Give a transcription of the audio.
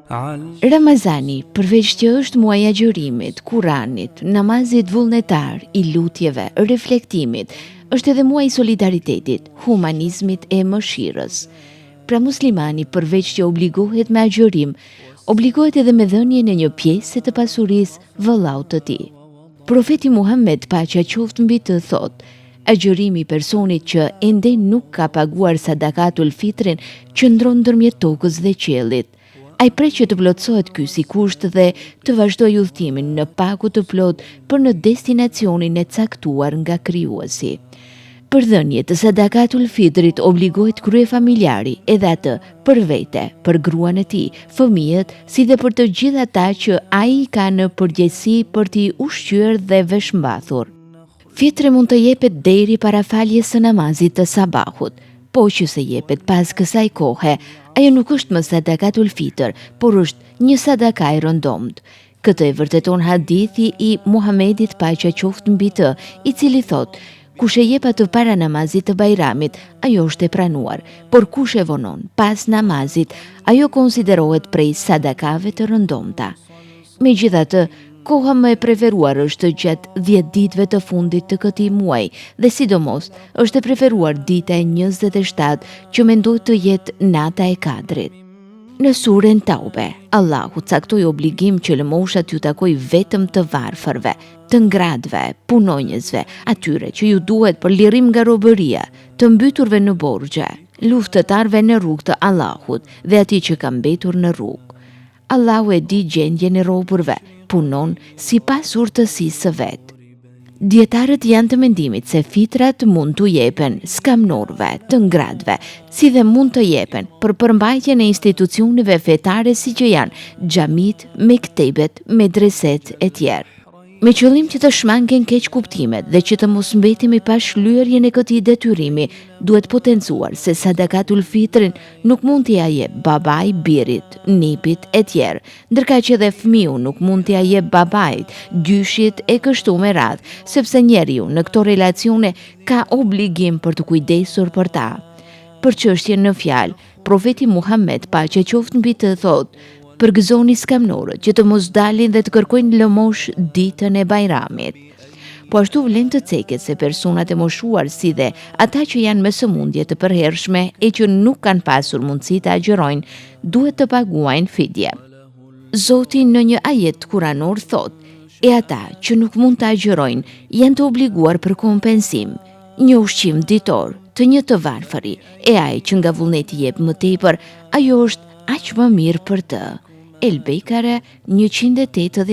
Ramazani, përveç që është muaj i agjërimit, Kuranit, namazit vullnetar, i lutjeve, reflektimit, është edhe muaj i solidaritetit, humanizmit e mëshirës. Pra muslimani, përveç që obligohet me agjërim, obligohet edhe me dhënien e një pjesë të pasurisë vëllaut të tij. Profeti Muhammed, paqja qoftë mbi të, thotë: agjërimi i personit që ende nuk ka paguar sadakatul fitrin qëndron ndërmjet tokës dhe qiellit. Ai pret që të plotësohet ky si kusht dhe të vazhdojë udhëtimin në pagu të plot për në destinacionin e caktuar nga krijuesi. Për dhënje të sadakatul fitrit obligohet kryefamiljari, edhe atë për vete, për gruan e tij, fëmijët, si dhe për të gjithë ata që ai ka në përgjegjësi për t'i ushqyer dhe veshmbathur. Fitri mund të jepet deri para faljes së namazit të sabahut, po që se jepet pas kësaj kohe, ajo nuk është më sadakatul fitr, por është një sadaka e rëndomt. Këtë e vërteton hadithi i Muhamedit, paqja qoftë mbi të, i cili thotë: kush e jep atë para namazit të Bajramit, ajo është e pranuar, por kush e vonon pas namazit, ajo konsiderohet prej sadakave të rëndomta. Megjithatë, koha më e preferuar është gjatë 10 ditëve të fundit të këtij muaji dhe sidomos është e preferuar dita e 27 që mendohet të jetë nata e Kadrit. Në surën Taube, Allahu caktoi obligim që lëmoshat ju takoj vetëm të varfërve, të ngradve, punonjësve, atyre që ju duhet për lirim nga robëria, të mbyturve në borxhe, luftëtarve në rrugë të Allahut dhe atij që ka mbetur në rrugë. Allahu e di gjendjen e robërve, punon sipas urtësisë së vet. Dietarët janë të mendimit se fitrat mund t'u jepen skamnorëve, të ngradve, si dhe mund të jepen për përmbajtjen e institucioneve fetare si që janë xhamit, mektebet, medreset e tjerë. Me qëllim që të shmangen keq kuptimet dhe që të mos mbetemi pa shlyerjen e këtij detyrimi, duhet potencuar se sadakatul fitrin nuk mund t'i jep babai birit, nipit e tjerë, ndërka që edhe fëmiu nuk mund t'i jep babait, gjyshit e kështu me radhë, sepse njeriu në këto relacione ka obligim për të kujdesur për ta. Për çështjen në fjalë, profeti Muhammed, paqja qoftë mbi të, thotë: përgëzoni skamnorët që të mos dalin dhe të kërkojnë lëmosh ditën e Bajramit. Po ashtu vlen të ceket se personat e moshuar si dhe ata që janë me sëmundje të përhershme e që nuk kanë pasur mundësi të agjërojnë, duhet të paguajnë fidje. Zoti në një ajet kuranor thotë: e ata që nuk mund të agjërojnë janë të obliguar për kompensim, një ushqim ditor të një të varfëri, e ai që nga vullneti jep më tepër, ajo është aq më mirë për të. El Bekare 180